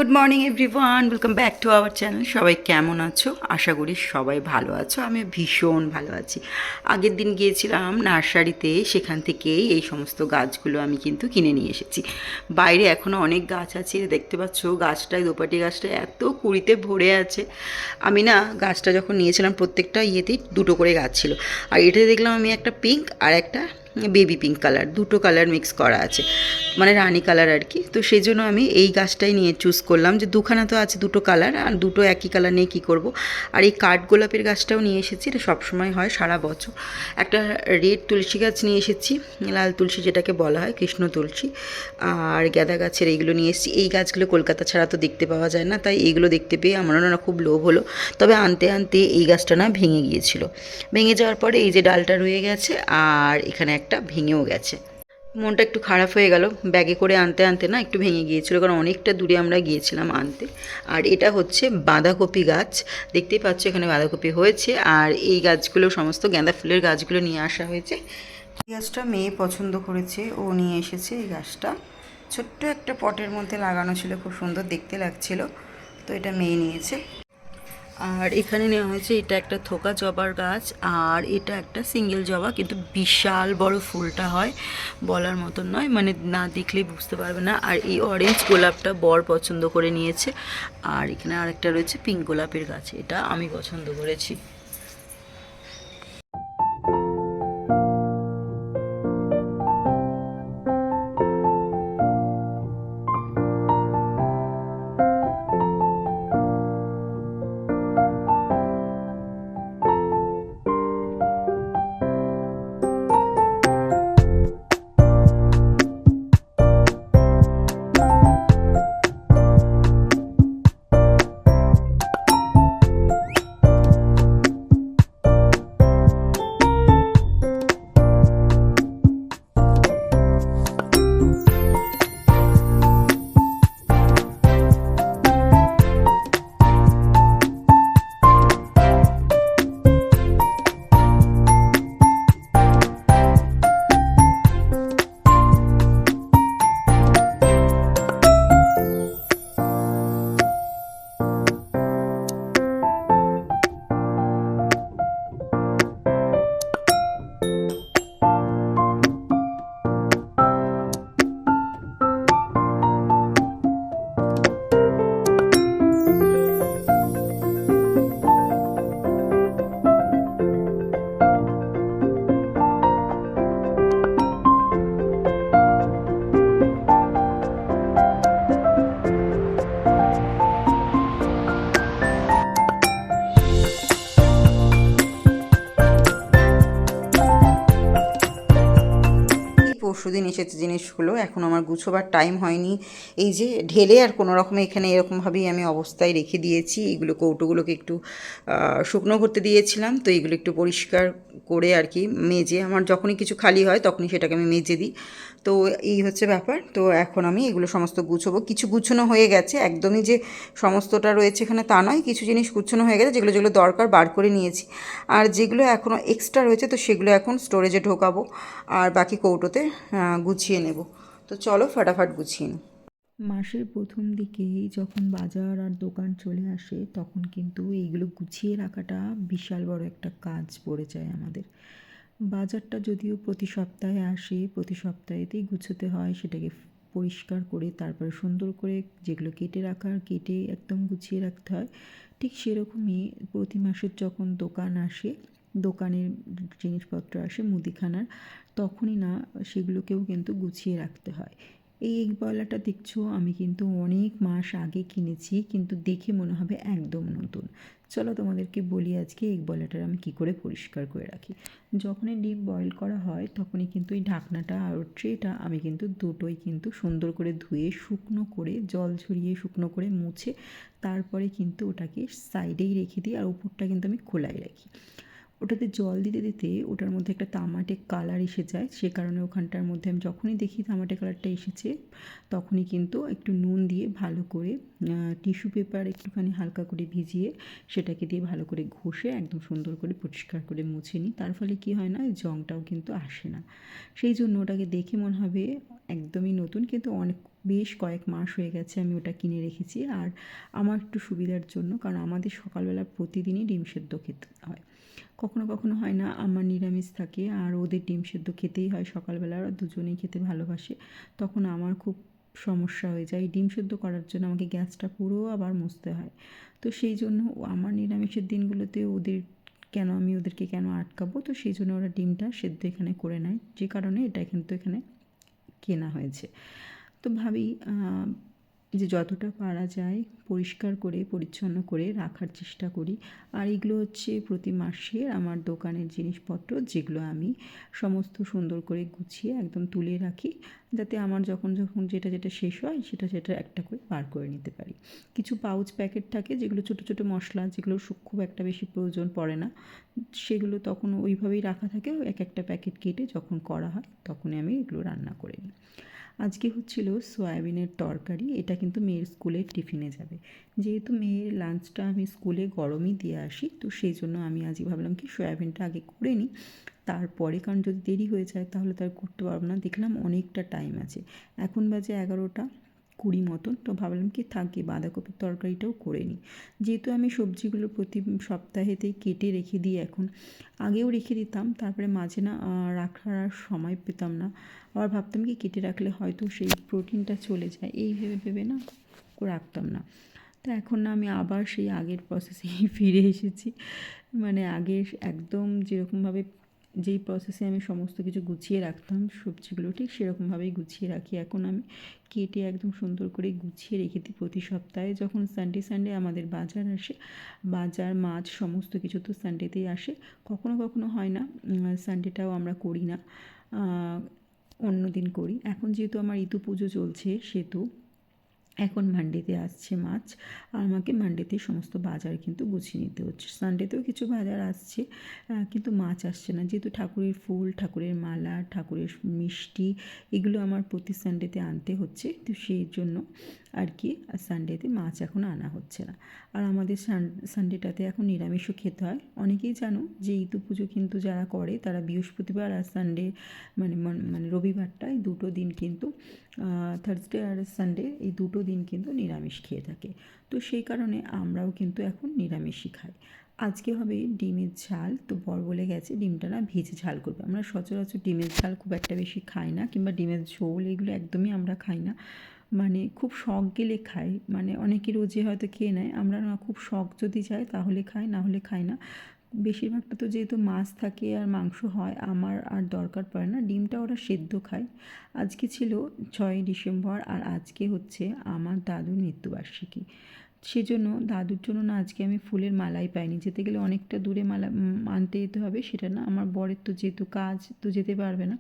Good morning everyone, welcome back to our channel. সবাই কেমন আছো? আশা করি সবাই ভালো আছো। আমি ভীষণ ভালো আছি। আগের দিন গিয়েছিলাম নার্সারিতে, সেখান থেকেই এই সমস্ত গাছগুলো আমি কিন্তু কিনে নিয়ে এসেছি। বাইরে এখনও অনেক গাছ আছে, দেখতে পাচ্ছ গাছটায়, দোপাটি গাছটায় এত কুড়িতে ভরে আছে। আমি না গাছটা যখন নিয়েছিলাম প্রত্যেকটা ইয়েতেই দুটো করে গাছ ছিল, আর এটাতে দেখলাম আমি একটা পিঙ্ক আর একটা বেবি পিঙ্ক কালার, দুটো কালার মিক্স করা আছে, মানে রানি কালার আর কি। তো সেই জন্য আমি এই গাছটাই নিয়ে চুজ করলাম, যে দুখানা তো আছে দুটো কালার, আর দুটো একই কালার নিয়ে কী করব। আর এই কাঠ গোলাপের গাছটাও নিয়ে এসেছি, এটা সবসময় হয় সারা বছর। একটা রেড তুলসী গাছ নিয়ে এসেছি, লাল তুলসী যেটাকে বলা হয়, কৃষ্ণ তুলসী। আর গাঁদা গাছের এইগুলো নিয়ে এসেছি। এই গাছগুলো কলকাতা ছাড়া তো দেখতে পাওয়া যায় না, তাই এইগুলো দেখতে পেয়ে আমারও না খুব লোভ হলো। তবে আনতে আনতে এই গাছটা না ভেঙে গিয়েছিল। ভেঙে যাওয়ার পরে এই যে ডালটা রয়ে গেছে, আর এখানে একটা ভেঙেও গেছে। মনটা একটু খারাপ হয়ে গেল, ব্যাগে করে আনতে আনতে না একটু ভেঙে গিয়েছিল, কারণ অনেকটা দূরে আমরা গিয়েছিলাম আনতে। আর এটা হচ্ছে বাঁধাকপি গাছ, দেখতেই পাচ্ছ এখানে বাঁধাকপি হয়েছে। আর এই গাছগুলো সমস্ত গাঁদা ফুলের গাছগুলো নিয়ে আসা হয়েছে। এই গাছটা মেয়ে পছন্দ করেছে, ও নিয়ে এসেছে এই গাছটা। ছোট্ট একটা পটের মধ্যে লাগানো ছিল, খুব সুন্দর দেখতে লাগছিল, তো এটা মেয়ে নিয়েছে। আর এখানে নেওয়া হয়েছে, এটা একটা থোকা জবার গাছ, আর এটা একটা সিঙ্গেল জবা, কিন্তু বিশাল বড় ফুলটা হয়, বলার মতন নয়, মানে না দেখলেই বুঝতে পারবে না। আর এই অরেঞ্জ গোলাপটা বর পছন্দ করে নিয়েছে। আর এখানে আরেকটা রয়েছে পিঙ্ক গোলাপের গাছ, এটা আমি পছন্দ করেছি। পরশুদিন এসেছে জিনিসগুলো, এখন আমার গুছোবার টাইম হয়নি। এই যে ঢেলে আর কোনো রকমে এখানে এরকমভাবেই আমি অবস্থায় রেখে দিয়েছি। এগুলো কৌটোগুলোকে একটু শুকনো করতে দিয়েছিলাম, তো এগুলো একটু পরিষ্কার করে আর কি মেজে, আমার যখনই কিছু খালি হয় তখনই সেটাকে আমি মেজে দিই। তো এই হচ্ছে ব্যাপার। তো এখন আমি এগুলো সমস্ত গুছোবো। কিছু গুছানো হয়ে গেছে, একদমই যে সমস্তটা রয়েছে এখানে তা নয়, কিছু জিনিস গুছানো হয়ে গেছে, যেগুলো যেগুলো দরকার বার করে নিয়েছি। আর যেগুলো এখনও এক্সট্রা রয়েছে তো সেগুলো এখন স্টোরেজে ঢোকাবো, আর বাকি কৌটোতে গুছিয়ে নেব। তো চলো ফাটাফাট গুছিয়ে নিই। মাসের প্রথম দিকেই যখন বাজার আর দোকান চলে আসে, তখন কিন্তু এইগুলো গুছিয়ে রাখাটা বিশাল বড় একটা কাজ পড়ে যায় আমাদের। বাজারটা যদিও প্রতি সপ্তাহে আসে, প্রতি সপ্তাহেতেই গুছোতে হয়, সেটাকে পরিষ্কার করে তারপরে সুন্দর করে যেগুলো কেটে রাখার কেটে একদম গুছিয়ে রাখতে হয়। ঠিক সেরকমই প্রতি মাসের যখন দোকান আসে, দোকানের জিনিসপত্র আসে মুদিখানার, তখনই না সেগুলোকেও কিন্তু গুছিয়ে রাখতে হয়। এই এগ বয়লারটা দেখছো আমি কিন্তু অনেক মাস আগে কিনেছি, কিন্তু দেখে মনে হবে একদম নতুন। চলো তোমাদেরকে বলি আজকে এগ বয়লারটা আমি কী করে পরিষ্কার করে রাখি। যখনই ডিম বয়েল করা হয় তখনই কিন্তু এই ঢাকনাটা আর ট্রেটা আমি কিন্তু দুটোই কিন্তু সুন্দর করে ধুয়ে শুকনো করে, জল ঝরিয়ে শুকনো করে মুছে তারপরে কিন্তু ওটাকে সাইডেই রেখে দিই, আর উপরটা কিন্তু আমি খোলাই রাখি। ওটাতে জল দিতে দিতে ওটার মধ্যে একটা তামাটে কালার এসে যায়, সে কারণে ওখানটার মধ্যে আমি যখনই দেখি তামাটে কালারটা এসেছে তখনই কিন্তু একটু নুন দিয়ে ভালো করে টিস্যু পেপার একটুখানি হালকা করে ভিজিয়ে সেটাকে দিয়ে ভালো করে ঘষে একদম সুন্দর করে পরিষ্কার করে মুছে নিই। তার ফলে কী হয় না, জংটাও কিন্তু আসে না। সেই জন্য ওটাকে দেখে মনে হবে একদমই নতুন, কিন্তু অনেক বেশ কয়েক মাস হয়ে গেছে আমি ওটা কিনে রেখেছি। আর আমার একটু সুবিধার জন্য, কারণ আমাদের সকালবেলা প্রতিদিনই ডিম সেদ্ধ খেতে হয়। কখনো কখনো হয় না, আমার নিরামিষ থাকে আর ওদের ডিম সেদ্ধ খেতেই হয় সকালবেলা, ওরা দুজনেই খেতে ভালোবাসে। তখন আমার খুব সমস্যা হয়ে যায়। ডিম সেদ্ধ করার জন্য আমাকে গ্যাসটা পুরো আবার মুছতে হয়। তো সেই জন্য আমার নিরামিষের দিনগুলোতে আমি ওদেরকে কেন আটকাবো? তো সেই জন্য ওরা ডিমটা সেদ্ধ এখানে করে নেয়, যে কারণে এটা কিন্তু এখানে কেনা হয়েছে। তো ভাবি যে যতটা পারা যায় পরিষ্কার করে পরিচ্ছন্ন করে রাখার চেষ্টা করি। আর এগুলো হচ্ছে প্রতি মাসের আমার দোকানের জিনিসপত্র, যেগুলো আমি সমস্ত সুন্দর করে গুছিয়ে একদম তুলে রাখি, যাতে আমার যখন যেটা শেষ হয় সেটা একটা করে বার করে নিতে পারি। কিছু পাউচ প্যাকেট থাকে যেগুলো ছোটো ছোটো মশলা, যেগুলো খুব একটা বেশি প্রয়োজন পড়ে না, সেগুলো তখন ওইভাবেই রাখা থাকে। এক একটা প্যাকেট কেটে যখন করা হয় তখনই আমি এগুলো রান্না করে নিই। আজকে হচ্ছিল সয়াবিনের তরকারি। এটা কিন্তু মেয়ের স্কুলের টিফিনে যাবে। যেহেতু মেয়ের লাঞ্চটা আমি স্কুলে গরমই দিয়ে আসি, তো সেই জন্য আমি আজকে ভাবলাম কি সয়াবিনটা আগে করে নিই, তারপরে, কারণ যদি দেরি হয়ে যায় তাহলে তো আর করতে পারবো না। দেখলাম অনেকটা টাইম আছে, এখন বাজে 11টা 20 মতন। তো ভাবলাম কি থাকি বাঁধাকপির তরকারিটাও করে নিই। যেহেতু আমি সবজিগুলো প্রতি সপ্তাহেতেই কেটে রেখে দিই এখন, আগেও রেখে দিতাম, তারপরে মাঝে না রাখার আর সময় পেতাম না। আবার ভাবতাম কি কেটে রাখলে হয়তো সেই প্রোটিনটা চলে যায়, এই ভেবে ভেবে না রাখতাম না। তো এখন না আমি আবার সেই আগের প্রসেসেই ফিরে এসেছি। মানে আগের একদম যেরকমভাবে, যেই প্রসেসে আমি সমস্ত কিছু গুছিয়ে রাখতাম সবজিগুলো, ঠিক সেরকমভাবেই গুছিয়ে রাখি এখন আমি। কেটে একদম সুন্দর করে গুছিয়ে রেখে দিই। প্রতি সপ্তাহে যখন সানডে আমাদের বাজার আসে, বাজার মাছ সমস্ত কিছু তো সানডেতেই আসে। কখনো কখনো হয় না, সানডেটাও আমরা করি না, অন্য দিন করি। এখন যেহেতু আমার ইতু পুজো চলছে, সেহেতু এখন মানডেতে আসছে মাছ, আর আমাকে মানডেতে সমস্ত বাজার কিন্তু গুছিয়ে নিতে হচ্ছে। সানডেতেও কিছু বাজার আসছে, কিন্তু মাছ আসছে না, যেহেতু ঠাকুরের ফুল, ঠাকুরের মালা, ঠাকুরের মিষ্টি, এগুলো আমার প্রতি সানডেতে আনতে হচ্ছে। তো সেই জন্য আর কি সানডেতে মাছ এখন আনা হচ্ছে না। আর আমাদের সানডেটাতে এখন নিরামিষও খেতে হয়। অনেকেই জানো যে ইতু পুজো কিন্তু যারা করে তারা বৃহস্পতিবার আর সানডে, মানে রবিবারটা, এই দুটো দিন কিন্তু, থার্সডে আর সানডে, এই দুটো দিন কিন্তু নিরামিষ খেয়ে থাকে। তো সেই কারণে আমরাও কিন্তু এখন নিরামিষই খাই। আজকে হবে ডিমের ঝাল। তো বর বলে গেছে ডিমটা না ভেজে ঝাল করবে। আমরা সচরাচর ডিমের ঝাল খুব একটা বেশি খাই না, কিংবা ডিমের ঝোল এগুলো একদমই আমরা খাই না। মানে খুব শখ গেলে খাই, মানে অনেকে রোজে হয়তো খেয়ে নেয়, আমরা না খুব শখ যদি যায় তাহলে খাই, না হলে খাই না। বেশিরভাগটা তো যেহেতু মাছ থাকে আর মাংস হয়, আমার আর দরকার পড়ে না, ডিমটা ওরা সেদ্ধ খায়। আজকে ছিল 6ই ডিসেম্বর, আর আজকে হচ্ছে আমার দাদুর মৃত্যুবার্ষিকী। সেজন্য দাদুর জন্য না আজকে আমি ফুলের মালাই পাইনি। যেতে গেলে অনেকটা দূরে মালা আনতে যেতে হবে, সেটা না, আমার বরের তো যেহেতু কাজ, তো যেতে পারবে না।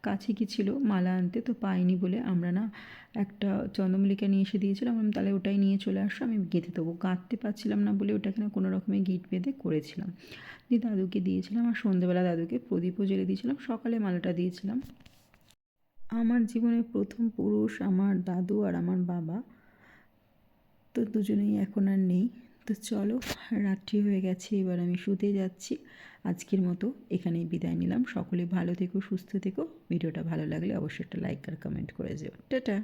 কাছে কি ছিল মালা আনতে, তো পাইনি বলে আমরা না একটা চন্দ্রমল্লিকা নিয়ে এসে দিয়েছিলাম, আমি তাহলে ওটাই নিয়ে চলে আসো, আমি গেঁথে দেবো। গাঁথতে পারছিলাম না বলে ওটাকে না কোনো রকমের গিট বেঁধে করেছিলাম, দিয়ে দাদুকে দিয়েছিলাম। আর সন্ধেবেলা দাদুকে প্রদীপও জ্বেলে দিয়েছিলাম, সকালে মালাটা দিয়েছিলাম। আমার জীবনের প্রথম পুরুষ আমার দাদু আর আমার বাবা, তো দুজনেই এখন আর নেই। তো চলো, রাত্রি হয়ে গেছে, এবার আমি শুতে যাচ্ছি। আজকের মতো এখানেই বিদায় নিলাম। সকলে ভালো থেকো, সুস্থ থেকো। ভিডিওটা ভালো লাগলে অবশ্যই একটা লাইক আর কমেন্ট করে যেও। টাটা।